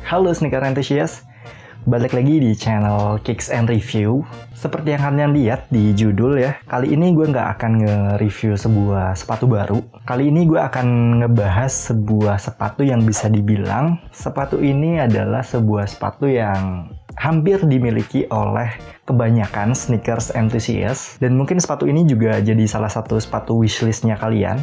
Halo sneaker enthusiast, balik lagi di channel Kicks and Review. Seperti yang kalian lihat di judul ya, kali ini gue nggak akan nge-review sebuah sepatu baru. Kali ini gue akan ngebahas sebuah sepatu yang bisa dibilang sepatu ini adalah sebuah sepatu yang hampir dimiliki oleh kebanyakan sneakers enthusiast. Dan mungkin sepatu ini juga jadi salah satu sepatu wishlistnya kalian.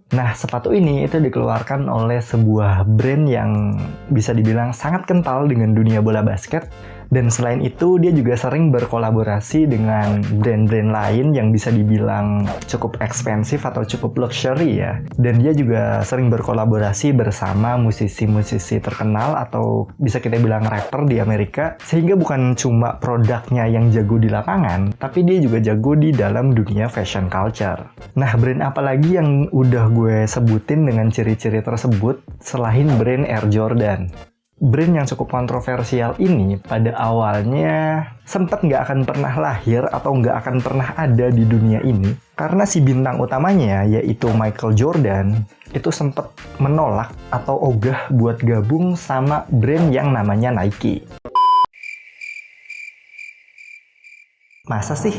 Nah, sepatu ini itu dikeluarkan oleh sebuah brand yang bisa dibilang sangat kental dengan dunia bola basket. Dan selain itu, dia juga sering berkolaborasi dengan brand-brand lain yang bisa dibilang cukup ekspensif atau cukup luxury ya. Dan dia juga sering berkolaborasi bersama musisi-musisi terkenal atau bisa kita bilang rapper di Amerika. Sehingga bukan cuma produknya yang jago di lapangan, tapi dia juga jago di dalam dunia fashion culture. Nah, brand apa lagi yang udah gue sebutin dengan ciri-ciri tersebut selain brand Air Jordan? Brand yang cukup kontroversial ini pada awalnya sempat nggak akan pernah lahir atau nggak akan pernah ada di dunia ini karena si bintang utamanya yaitu Michael Jordan itu sempat menolak atau ogah buat gabung sama brand yang namanya Nike. Masa sih?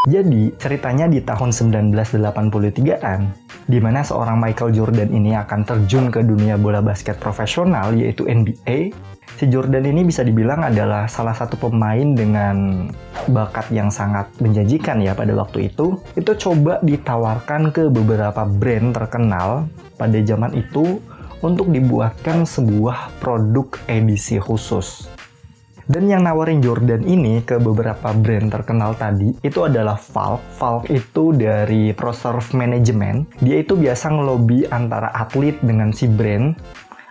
Jadi, ceritanya di tahun 1983-an, di mana seorang Michael Jordan ini akan terjun ke dunia bola basket profesional, yaitu NBA. Si Jordan ini bisa dibilang adalah salah satu pemain dengan bakat yang sangat menjanjikan ya pada waktu itu. Itu coba ditawarkan ke beberapa brand terkenal pada zaman itu untuk dibuatkan sebuah produk edisi khusus. Dan yang nawarin Jordan ini ke beberapa brand terkenal tadi itu adalah Valve. Valve itu dari Pro-Serve Management. Dia itu biasa ngelobi antara atlet dengan si brand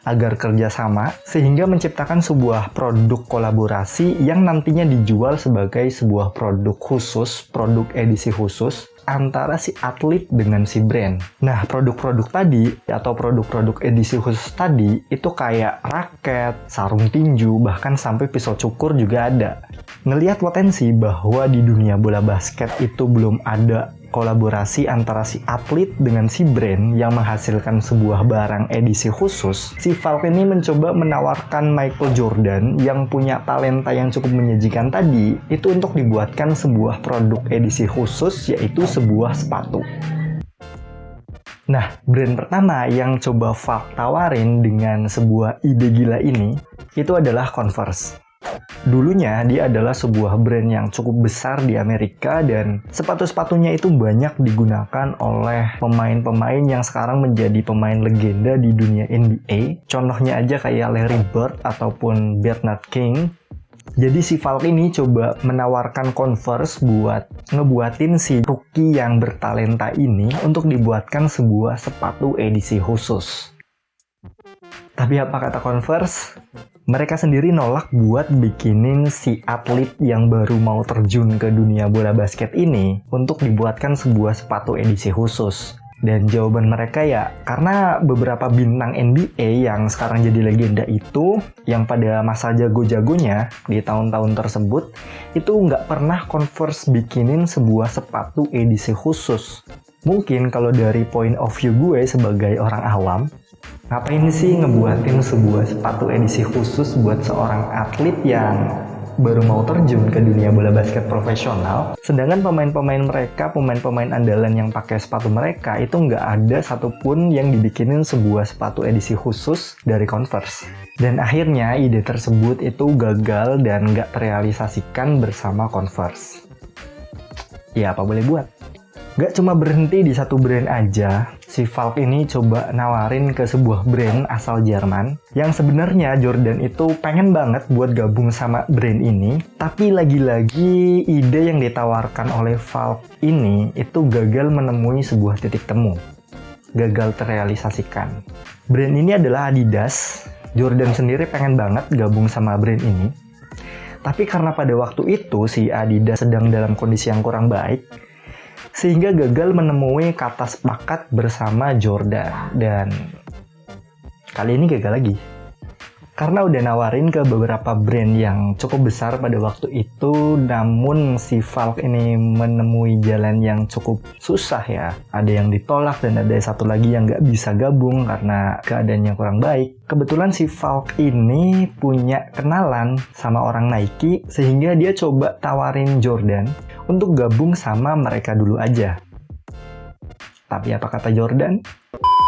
agar kerjasama sehingga menciptakan sebuah produk kolaborasi yang nantinya dijual sebagai sebuah produk khusus, produk edisi khusus antara si atlet dengan si brand. Nah, produk-produk tadi atau produk-produk edisi khusus tadi itu kayak raket, sarung tinju, bahkan sampai pisau cukur juga ada. Ngelihat potensi bahwa di dunia bola basket itu belum ada kolaborasi antara si atlet dengan si brand yang menghasilkan sebuah barang edisi khusus, si Valve ini mencoba menawarkan Michael Jordan yang punya talenta yang cukup menyajikan tadi, itu untuk dibuatkan sebuah produk edisi khusus, yaitu sebuah sepatu. Nah, brand pertama yang coba Valve tawarin dengan sebuah ide gila ini, itu adalah Converse. Dulunya dia adalah sebuah brand yang cukup besar di Amerika dan sepatu-sepatunya itu banyak digunakan oleh pemain-pemain yang sekarang menjadi pemain legenda di dunia NBA. Contohnya aja kayak Larry Bird ataupun Bernard King. Jadi si Valve ini coba menawarkan Converse buat ngebuatin si rookie yang bertalenta ini untuk dibuatkan sebuah sepatu edisi khusus. Tapi apa kata Converse? Mereka sendiri nolak buat bikinin si atlet yang baru mau terjun ke dunia bola basket ini untuk dibuatkan sebuah sepatu edisi khusus. Dan jawaban mereka ya, karena beberapa bintang NBA yang sekarang jadi legenda itu, yang pada masa jago-jagonya di tahun-tahun tersebut, itu nggak pernah Converse bikinin sebuah sepatu edisi khusus. Mungkin kalau dari point of view gue sebagai orang awam, ngapain sih ngebuatin sebuah sepatu edisi khusus buat seorang atlet yang baru mau terjun ke dunia bola basket profesional, sedangkan pemain-pemain mereka, pemain-pemain andalan yang pakai sepatu mereka itu nggak ada satupun yang dibikinin sebuah sepatu edisi khusus dari Converse. Dan akhirnya ide tersebut itu gagal dan nggak terrealisasikan bersama Converse. Ya apa boleh buat. Gak cuma berhenti di satu brand aja, si Valve ini coba nawarin ke sebuah brand asal Jerman yang sebenarnya Jordan itu pengen banget buat gabung sama brand ini, tapi lagi-lagi ide yang ditawarkan oleh Valve ini itu gagal menemui sebuah titik temu. Gagal terrealisasikan. Brand ini adalah Adidas. Jordan sendiri pengen banget gabung sama brand ini. Tapi karena pada waktu itu si Adidas sedang dalam kondisi yang kurang baik, sehingga gagal menemui kata sepakat bersama Jordan. Dan kali ini gagal lagi. Karena udah nawarin ke beberapa brand yang cukup besar pada waktu itu, namun si Valve ini menemui jalan yang cukup susah ya. Ada yang ditolak dan ada satu lagi yang nggak bisa gabung karena keadaannya kurang baik. Kebetulan si Valve ini punya kenalan sama orang Nike, sehingga dia coba tawarin Jordan untuk gabung sama mereka dulu aja. Tapi apa kata Jordan?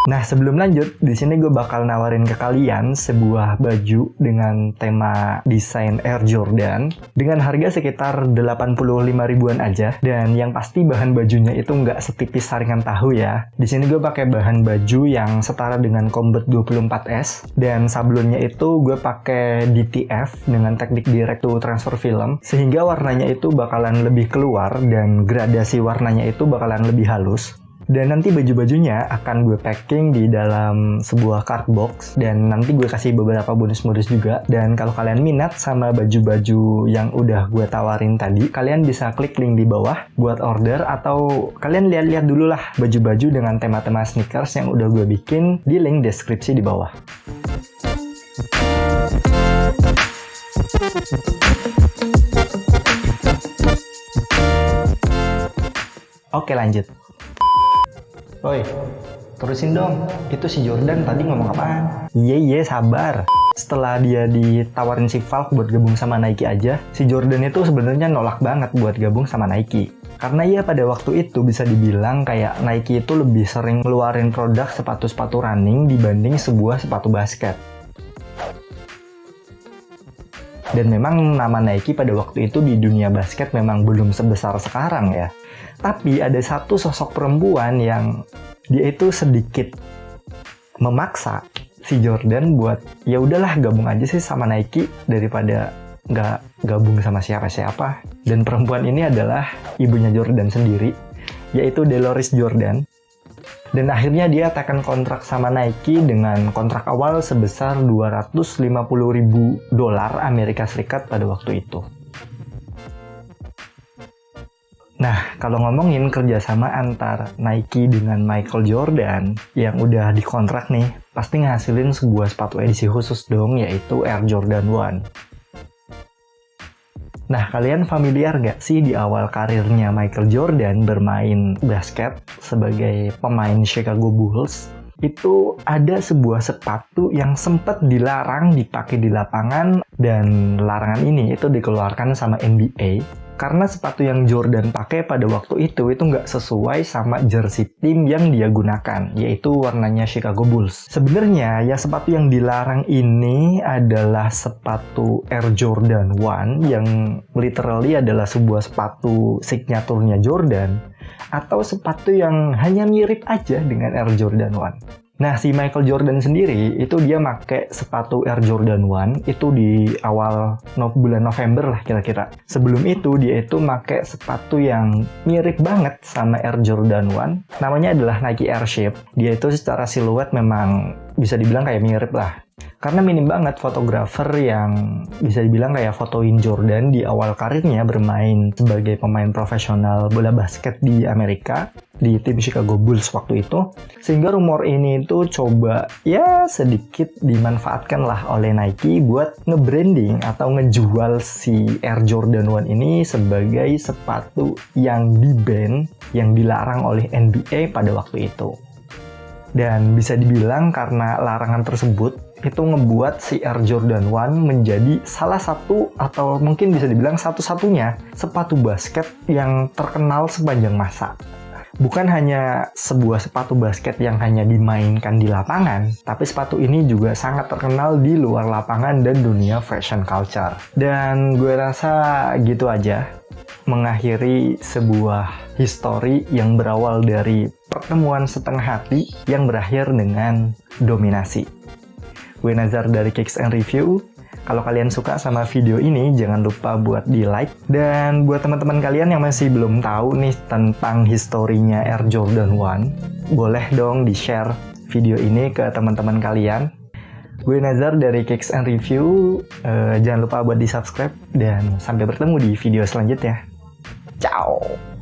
Nah, sebelum lanjut, di sini gue bakal nawarin ke kalian sebuah baju dengan tema desain Air Jordan dengan harga sekitar 85 ribuan aja. Dan yang pasti bahan bajunya itu nggak setipis saringan tahu ya. Di sini gue pakai bahan baju yang setara dengan Combat 24S, dan sablonnya itu gue pakai DTF dengan teknik direct to transfer film, sehingga warnanya itu bakalan lebih keluar dan gradasi warnanya itu bakalan lebih halus. Dan nanti baju-bajunya akan gue packing di dalam sebuah card box, dan nanti gue kasih beberapa bonus-bonus juga. Dan kalau kalian minat sama baju-baju yang udah gue tawarin tadi, kalian bisa klik link di bawah buat order, atau kalian lihat-lihat dulu lah baju-baju dengan tema-tema sneakers yang udah gue bikin di link deskripsi di bawah. Oke, lanjut. Woi, terusin dong. Itu si Jordan tadi ngomong apaan? Iya, sabar. Setelah dia ditawarin si Valve buat gabung sama Nike aja, si Jordan itu sebenarnya nolak banget buat gabung sama Nike. Karena ya pada waktu itu bisa dibilang kayak Nike itu lebih sering ngeluarin produk sepatu-sepatu running dibanding sebuah sepatu basket. Dan memang nama Nike pada waktu itu di dunia basket memang belum sebesar sekarang ya. Tapi ada satu sosok perempuan yang dia itu sedikit memaksa si Jordan buat ya udahlah gabung aja sih sama Nike daripada nggak gabung sama siapa-siapa. Dan perempuan ini adalah ibunya Jordan sendiri, yaitu Dolores Jordan. Dan akhirnya dia tekan kontrak sama Nike dengan kontrak awal sebesar $250.000 Amerika Serikat pada waktu itu. Nah, kalau ngomongin kerjasama antar Nike dengan Michael Jordan yang udah dikontrak nih, pasti ngasilin sebuah sepatu edisi khusus dong, yaitu Air Jordan 1. Nah, kalian familiar nggak sih di awal karirnya Michael Jordan bermain basket sebagai pemain Chicago Bulls? Itu ada sebuah sepatu yang sempat dilarang dipakai di lapangan, dan larangan ini itu dikeluarkan sama NBA karena sepatu yang Jordan pakai pada waktu itu nggak sesuai sama jersey tim yang dia gunakan, yaitu warnanya Chicago Bulls. Sebenarnya ya sepatu yang dilarang ini adalah sepatu Air Jordan 1 yang literally adalah sebuah sepatu signaturnya Jordan, atau sepatu yang hanya mirip aja dengan Air Jordan 1. Nah, si Michael Jordan sendiri itu dia pakai sepatu Air Jordan 1 itu di awal bulan November lah kira-kira. Sebelum itu dia itu pakai sepatu yang mirip banget sama Air Jordan 1. Namanya adalah Nike Airship. Dia itu secara siluet memang bisa dibilang kayak mirip lah. Karena minim banget fotografer yang bisa dibilang kayak fotoin Jordan di awal karirnya bermain sebagai pemain profesional bola basket di Amerika, di tim Chicago Bulls waktu itu. Sehingga rumor ini itu coba ya sedikit dimanfaatkan lah oleh Nike buat nge-branding atau ngejual si Air Jordan 1 ini sebagai sepatu yang di-ban, yang dilarang oleh NBA pada waktu itu. Dan bisa dibilang karena larangan tersebut, itu ngebuat si Air Jordan 1 menjadi salah satu atau mungkin bisa dibilang satu-satunya sepatu basket yang terkenal sepanjang masa. Bukan hanya sebuah sepatu basket yang hanya dimainkan di lapangan, tapi sepatu ini juga sangat terkenal di luar lapangan dan dunia fashion culture. Dan gue rasa gitu aja mengakhiri sebuah histori yang berawal dari pertemuan setengah hati yang berakhir dengan dominasi. Gue Nazar dari Kicks and Review. Kalau kalian suka sama video ini, jangan lupa buat di like. Dan buat teman-teman kalian yang masih belum tahu nih tentang historinya Air Jordan 1, boleh dong di-share video ini ke teman-teman kalian. Gue Nazar dari Kicks and Review. Jangan lupa buat di-subscribe, dan sampai bertemu di video selanjutnya. Ciao!